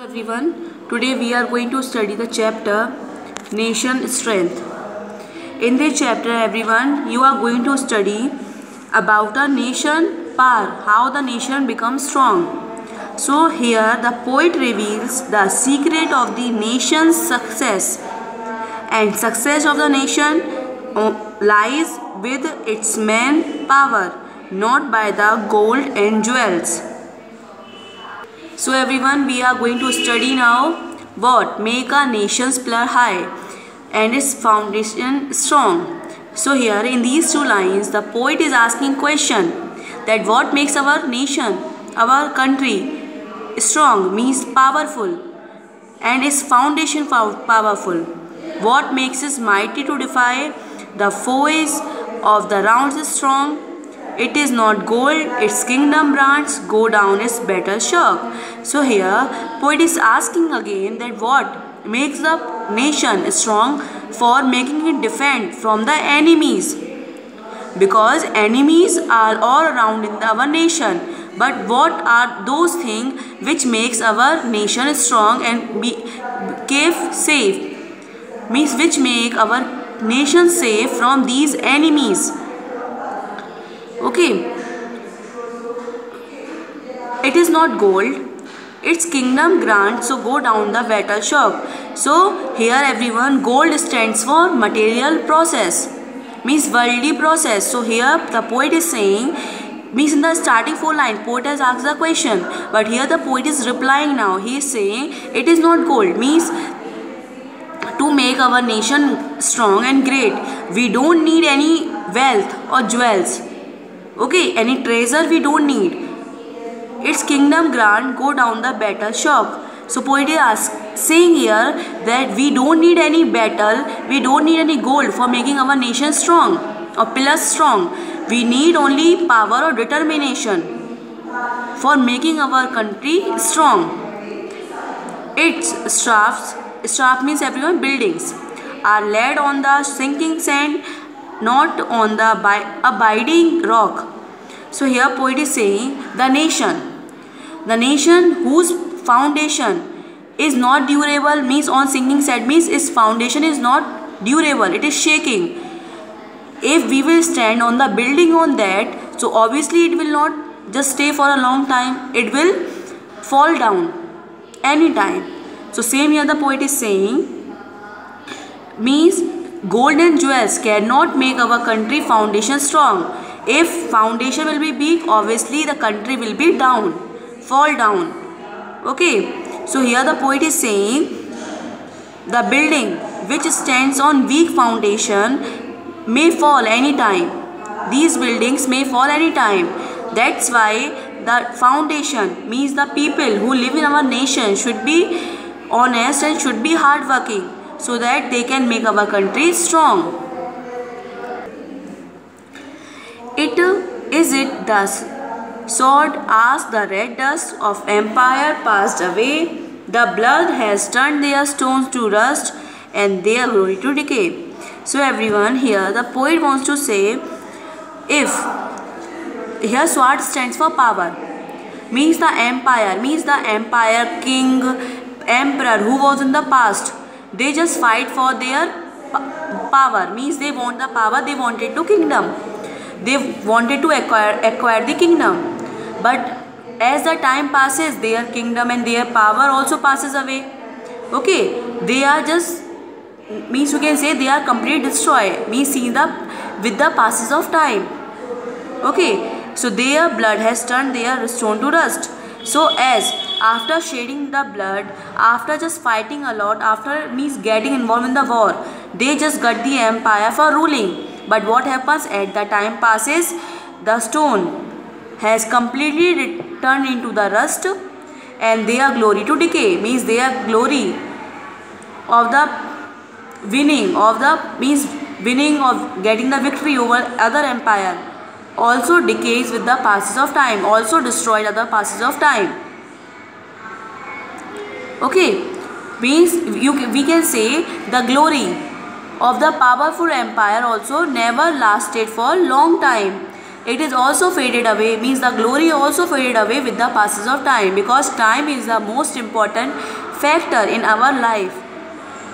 Everyone, today we are going to study the chapter Nation Strength. In this chapter everyone, you are going to study about a nation power, how the nation becomes strong. So here the poet reveals the secret of the nation's success, and success of the nation lies with its manpower, not by the gold and jewels. So everyone, we are going to study now what make a nation's pillar high and its foundation strong. So here in these two lines, the poet is asking question that what makes our nation, our country strong, means powerful, and its foundation powerful. What makes it mighty to defy the foes of the rounds is strong. It is not gold, its kingdom brands go down its battle shock. So here poet is asking again that what makes the nation strong for making it defend from the enemies. Because enemies are all around in our nation. But what are those things which makes our nation strong and be kept safe? Means which make our nation safe from these enemies. Okay, it is not gold, its kingdom grants so go down the battle shock. So here everyone, gold stands for material process, means worldly process. So here the poet is saying, means in the starting four line poet has asked the question, but here the poet is replying now. He is saying it is not gold, means to make our nation strong and great we don't need any wealth or jewels. Okay, any treasure we don't need. Its kingdom grant go down the battle shock. So poet is saying here that we don't need any battle, we don't need any gold for making our nation strong or pillars strong. We need only power or determination for making our country strong. Its staff means everyone, buildings are laid on the sinking sand, not on the abiding rock. So here poet is saying the nation whose foundation is not durable, means on sinking sand, means its foundation is not durable, it is shaking. If we will stand on the building on that, so obviously it will not just stay for a long time, it will fall down anytime. So same here the poet is saying, means gold and jewels cannot make our country foundation strong. If foundation will be weak, obviously the country will be down, fall down. Okay, so here the poet is saying the building which stands on weak foundation may fall anytime. These buildings may fall anytime. That's why the foundation, means the people who live in our nation should be honest and should be hardworking, so that they can make our country strong. Is it thus? Sword as the red dust of empire passed away, the blood has turned their stones to rust and their glory to decay. So everyone, here the poet wants to say, if here sword stands for power, means the empire, king, emperor who was in the past, they just fight for their power, means they want the power, they wanted to kingdom, they wanted to acquire the kingdom. But as the time passes, their kingdom and their power also passes away. Okay, they are just, means you can say they are completely destroyed, means seen with the passes of time. Okay, so their blood has turned their stone to rust. So as after shedding the blood, after just fighting a lot, after means getting involved in the war, they just got the empire for ruling. But what happens at the time passes, the stone has completely turned into the rust and their glory to decay, means their glory of the winning of getting the victory over other empire also decays with the passes of time, also destroyed other passes of time. Okay, means we can say the glory of the powerful empire also never lasted for long time. it is also faded away, means the glory also faded away with the passage of time, because time is the most important factor in our life.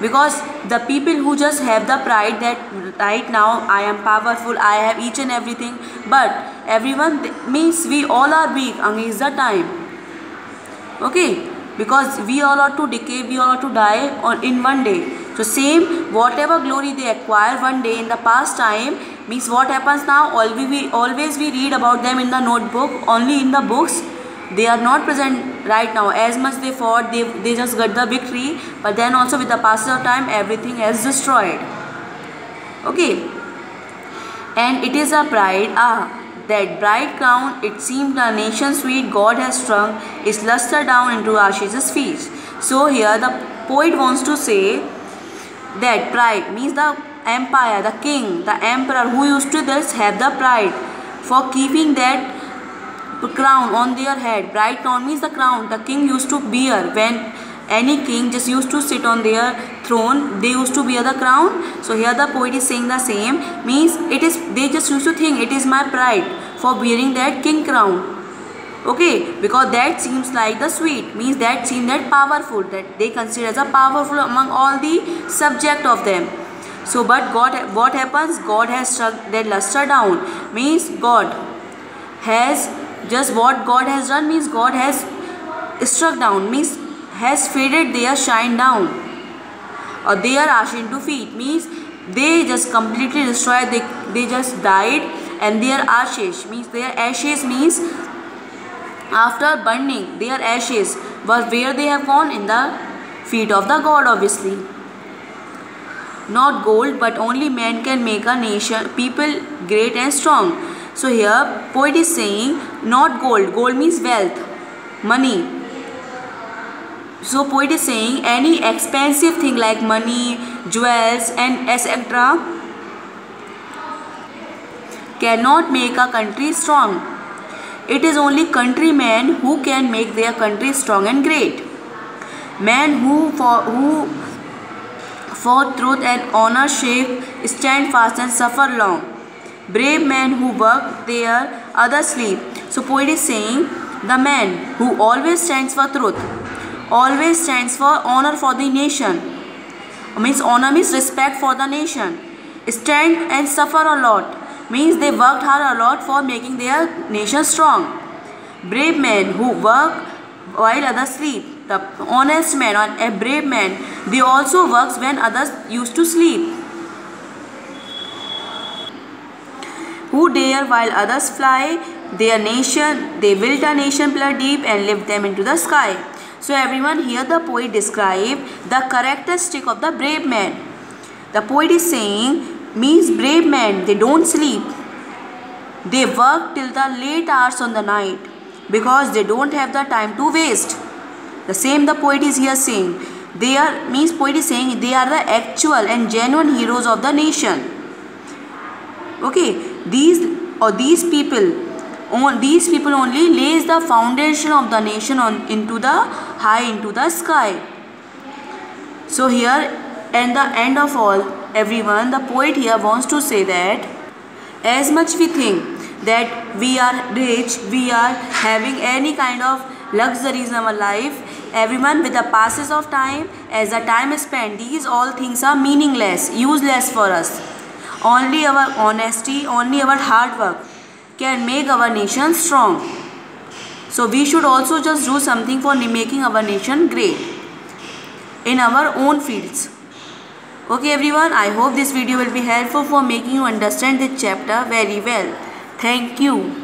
Because the people who just have the pride that right now I am powerful, I have each and everything, but everyone means we all are weak against the time. Okay, because we all are to decay, we all are to die in one day. So same, whatever glory they acquire one day in the past time, means what happens now, always we read about them in the notebook, only in the books. They are not present right now. As much they fought, they just got the victory, but then also with the passage of time, everything is destroyed. Okay, and it is a pride, that bright crown, it seemed a nation sweet, God has strung its luster down into Ashi's feet. So here the poet wants to say that pride means the empire, the king, the emperor who used to just have the pride for keeping that crown on their head. Bright crown means the crown the king used to bear. When any king just used to sit on their throne, they used to bear the crown. So here the poet is saying the same, means it is, they just used to think it is my pride for wearing that king crown. Okay, because that seems like the sweet, means that seems that powerful, that they consider as a powerful among all the subject of them. So but God, what happens, God has struck that luster down, means God has just, what God has done means God has struck down, means has faded their shine down, or they are ashen to feet, means they just completely destroyed, they just died, and their ashes means after burning, their ashes was where they have gone, in the feet of the God, obviously. Not gold, but only man can make a nation, people great and strong. So here poet is saying not gold, gold means wealth, money. So poet is saying any expensive thing like money, jewels and etc. cannot make a country strong. It is only countrymen who can make their country strong and great. Men who for truth and honor shape, stand fast and suffer long. Brave men who work there, others sleep. So poet is saying the man who always stands for truth, always stands for honor for the nation. Means honor means respect for the nation. Stand and suffer a lot, means they worked hard a lot for making their nation strong. Brave men who work while others sleep. The honest man or a brave man, they also works when others used to sleep. Who dare while others fly, their nation, they built a nation pillar deep and lift them into the sky. So everyone, here the poet describe the characteristic of the brave man. The poet is saying, means brave men, they don't sleep. They work till the late hours on the night because they don't have the time to waste. The same the poet is here saying. They are, means poet is saying they are the actual and genuine heroes of the nation. Okay, these people only lays the foundation of the nation into the sky. So here, at the end of all, everyone, the poet here wants to say that as much we think that we are rich, we are having any kind of luxuries in our life, everyone, with the passes of time, as the time is spent, these all things are meaningless, useless for us. Only our honesty, only our hard work can make our nation strong. So we should also just do something for making our nation great in our own fields. Okay everyone, I hope this video will be helpful for making you understand this chapter very well. Thank you.